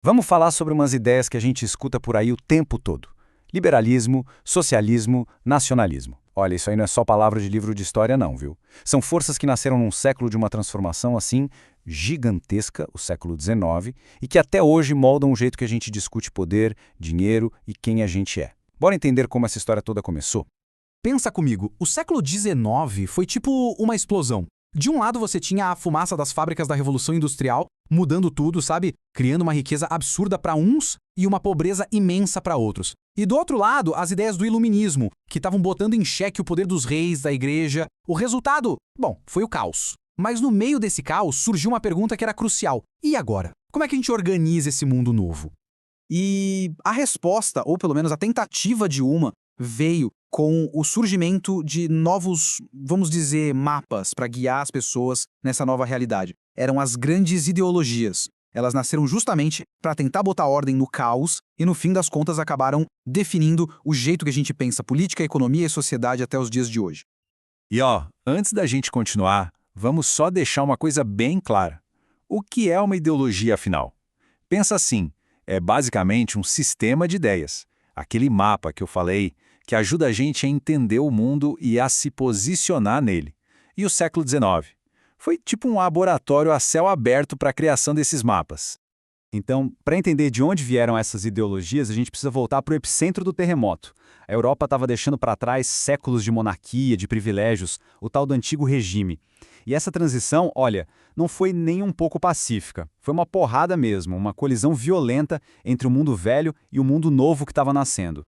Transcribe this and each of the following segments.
Vamos falar sobre umas ideias que a gente escuta por aí o tempo todo. Liberalismo, socialismo, nacionalismo. Olha, isso aí não é só palavra de livro de história não, viu? São forças que nasceram num século de uma transformação assim gigantesca, o século XIX, e que até hoje moldam o jeito que a gente discute poder, dinheiro e quem a gente é. Bora entender como essa história toda começou? Pensa comigo, o século XIX foi tipo uma explosão. De um lado você tinha a fumaça das fábricas da Revolução Industrial, mudando tudo, sabe? Criando uma riqueza absurda para uns e uma pobreza imensa para outros. E do outro lado, as ideias do iluminismo, que estavam botando em xeque o poder dos reis, da igreja. O resultado, bom, foi o caos. Mas no meio desse caos surgiu uma pergunta que era crucial. E agora? Como é que a gente organiza esse mundo novo? E a resposta, ou pelo menos a tentativa de uma, veio com o surgimento de novos, vamos dizer, mapas para guiar as pessoas nessa nova realidade. Eram as grandes ideologias. Elas nasceram justamente para tentar botar ordem no caos e, no fim das contas, acabaram definindo o jeito que a gente pensa política, economia e sociedade até os dias de hoje. E ó, antes da gente continuar, vamos só deixar uma coisa bem clara. O que é uma ideologia, afinal? Pensa assim, é basicamente um sistema de ideias. Aquele mapa que eu falei, que ajuda a gente a entender o mundo e a se posicionar nele. E o século XIX? Foi tipo um laboratório a céu aberto para a criação desses mapas. Então, para entender de onde vieram essas ideologias, a gente precisa voltar para o epicentro do terremoto. A Europa estava deixando para trás séculos de monarquia, de privilégios, o tal do antigo regime. E essa transição, olha, não foi nem um pouco pacífica. Foi uma porrada mesmo, uma colisão violenta entre o mundo velho e o mundo novo que estava nascendo.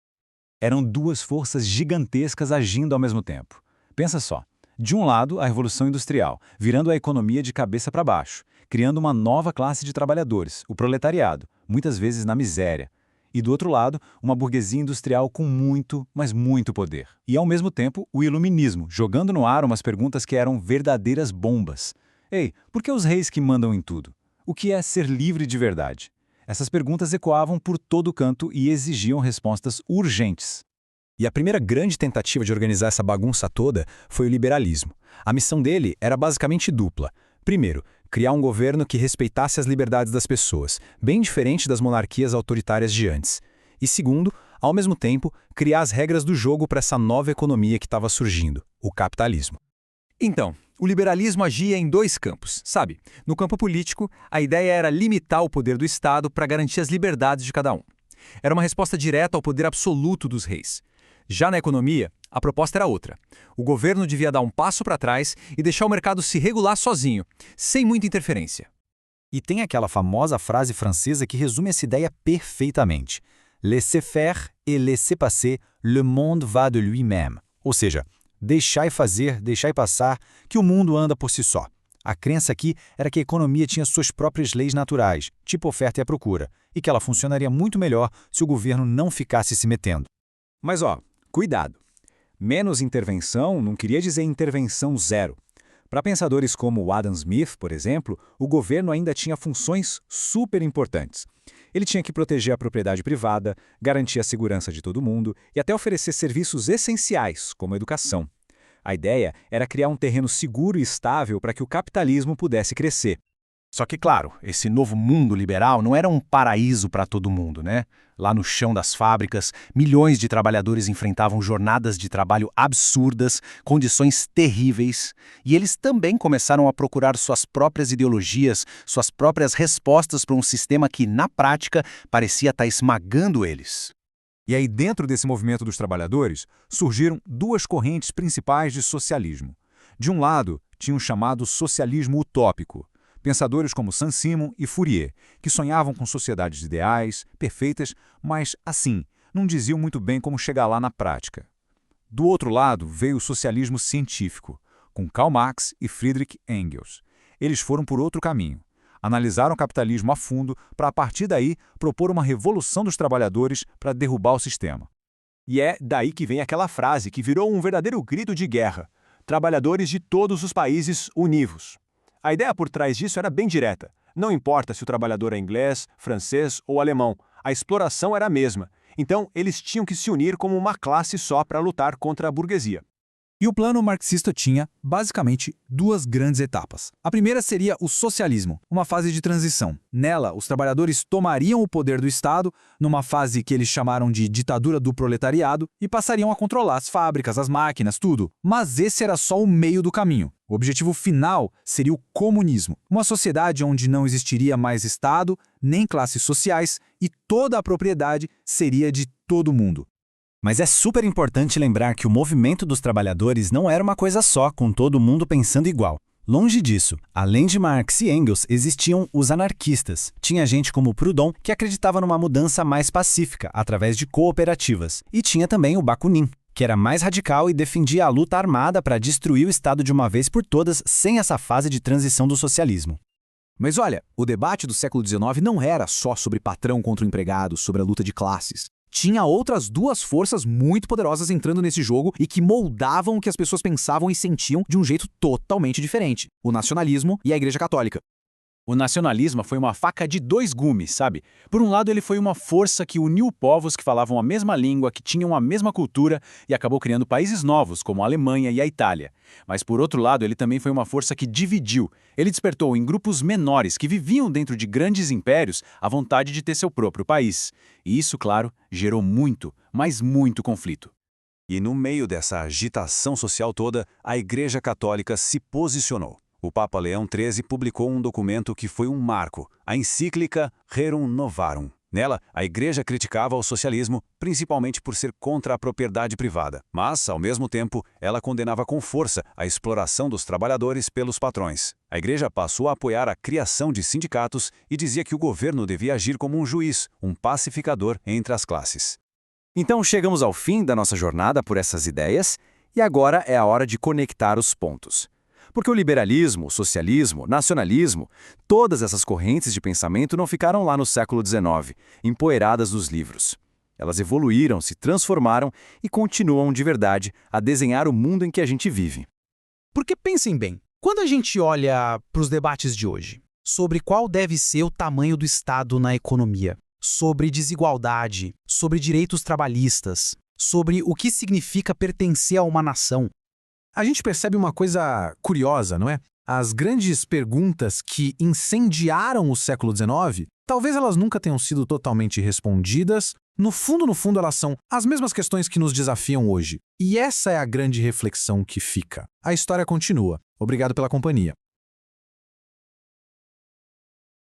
Eram duas forças gigantescas agindo ao mesmo tempo. Pensa só. De um lado, a Revolução Industrial, virando a economia de cabeça para baixo, criando uma nova classe de trabalhadores, o proletariado, muitas vezes na miséria. E do outro lado, uma burguesia industrial com muito, mas muito poder. E ao mesmo tempo, o iluminismo, jogando no ar umas perguntas que eram verdadeiras bombas. Ei, por que os reis que mandam em tudo? O que é ser livre de verdade? Essas perguntas ecoavam por todo canto e exigiam respostas urgentes. E a primeira grande tentativa de organizar essa bagunça toda foi o liberalismo. A missão dele era basicamente dupla. Primeiro, criar um governo que respeitasse as liberdades das pessoas, bem diferente das monarquias autoritárias de antes. E segundo, ao mesmo tempo, criar as regras do jogo para essa nova economia que estava surgindo, o capitalismo. Então, o liberalismo agia em dois campos, sabe? No campo político, a ideia era limitar o poder do Estado para garantir as liberdades de cada um. Era uma resposta direta ao poder absoluto dos reis. Já na economia, a proposta era outra. O governo devia dar um passo para trás e deixar o mercado se regular sozinho, sem muita interferência. E tem aquela famosa frase francesa que resume essa ideia perfeitamente. Laissez faire et laissez passer, le monde va de lui-même. Ou seja, deixai fazer, deixai passar, que o mundo anda por si só. A crença aqui era que a economia tinha suas próprias leis naturais, tipo oferta e a procura, e que ela funcionaria muito melhor se o governo não ficasse se metendo. Mas ó, cuidado. Menos intervenção não queria dizer intervenção zero. Para pensadores como o Adam Smith, por exemplo, o governo ainda tinha funções super importantes. Ele tinha que proteger a propriedade privada, garantir a segurança de todo mundo e até oferecer serviços essenciais, como a educação. A ideia era criar um terreno seguro e estável para que o capitalismo pudesse crescer. Só que, claro, esse novo mundo liberal não era um paraíso para todo mundo, né? Lá no chão das fábricas, milhões de trabalhadores enfrentavam jornadas de trabalho absurdas, condições terríveis, e eles também começaram a procurar suas próprias ideologias, suas próprias respostas para um sistema que, na prática, parecia estar esmagando eles. E aí, dentro desse movimento dos trabalhadores, surgiram duas correntes principais de socialismo. De um lado, tinha o chamado socialismo utópico, pensadores como Saint-Simon e Fourier, que sonhavam com sociedades ideais, perfeitas, mas, assim, não diziam muito bem como chegar lá na prática. Do outro lado veio o socialismo científico, com Karl Marx e Friedrich Engels. Eles foram por outro caminho. Analisaram o capitalismo a fundo para, a partir daí, propor uma revolução dos trabalhadores para derrubar o sistema. E é daí que vem aquela frase que virou um verdadeiro grito de guerra: trabalhadores de todos os países univos. A ideia por trás disso era bem direta. Não importa se o trabalhador é inglês, francês ou alemão, a exploração era a mesma. Então, eles tinham que se unir como uma classe só para lutar contra a burguesia. E o plano marxista tinha, basicamente, duas grandes etapas. A primeira seria o socialismo, uma fase de transição. Nela, os trabalhadores tomariam o poder do Estado, numa fase que eles chamaram de ditadura do proletariado, e passariam a controlar as fábricas, as máquinas, tudo. Mas esse era só o meio do caminho. O objetivo final seria o comunismo, uma sociedade onde não existiria mais Estado, nem classes sociais, e toda a propriedade seria de todo mundo. Mas é super importante lembrar que o movimento dos trabalhadores não era uma coisa só, com todo mundo pensando igual. Longe disso, além de Marx e Engels, existiam os anarquistas. Tinha gente como Proudhon, que acreditava numa mudança mais pacífica, através de cooperativas. E tinha também o Bakunin, que era mais radical e defendia a luta armada para destruir o Estado de uma vez por todas, sem essa fase de transição do socialismo. Mas olha, o debate do século XIX não era só sobre patrão contra o empregado, sobre a luta de classes. Tinha outras duas forças muito poderosas entrando nesse jogo e que moldavam o que as pessoas pensavam e sentiam de um jeito totalmente diferente: o nacionalismo e a Igreja Católica. O nacionalismo foi uma faca de dois gumes, sabe? Por um lado, ele foi uma força que uniu povos que falavam a mesma língua, que tinham a mesma cultura e acabou criando países novos, como a Alemanha e a Itália. Mas, por outro lado, ele também foi uma força que dividiu. Ele despertou em grupos menores que viviam dentro de grandes impérios a vontade de ter seu próprio país. E isso, claro, gerou muito, mas muito conflito. E no meio dessa agitação social toda, a Igreja Católica se posicionou. O Papa Leão XIII publicou um documento que foi um marco, a encíclica Rerum Novarum. Nela, a Igreja criticava o socialismo, principalmente por ser contra a propriedade privada. Mas, ao mesmo tempo, ela condenava com força a exploração dos trabalhadores pelos patrões. A Igreja passou a apoiar a criação de sindicatos e dizia que o governo devia agir como um juiz, um pacificador entre as classes. Então chegamos ao fim da nossa jornada por essas ideias, e agora é a hora de conectar os pontos. Porque o liberalismo, o socialismo, nacionalismo, todas essas correntes de pensamento não ficaram lá no século XIX, empoeiradas nos livros. Elas evoluíram, se transformaram e continuam de verdade a desenhar o mundo em que a gente vive. Porque pensem bem, quando a gente olha para os debates de hoje, sobre qual deve ser o tamanho do Estado na economia, sobre desigualdade, sobre direitos trabalhistas, sobre o que significa pertencer a uma nação, a gente percebe uma coisa curiosa, não é? As grandes perguntas que incendiaram o século XIX, talvez elas nunca tenham sido totalmente respondidas. No fundo, elas são as mesmas questões que nos desafiam hoje. E essa é a grande reflexão que fica. A história continua. Obrigado pela companhia.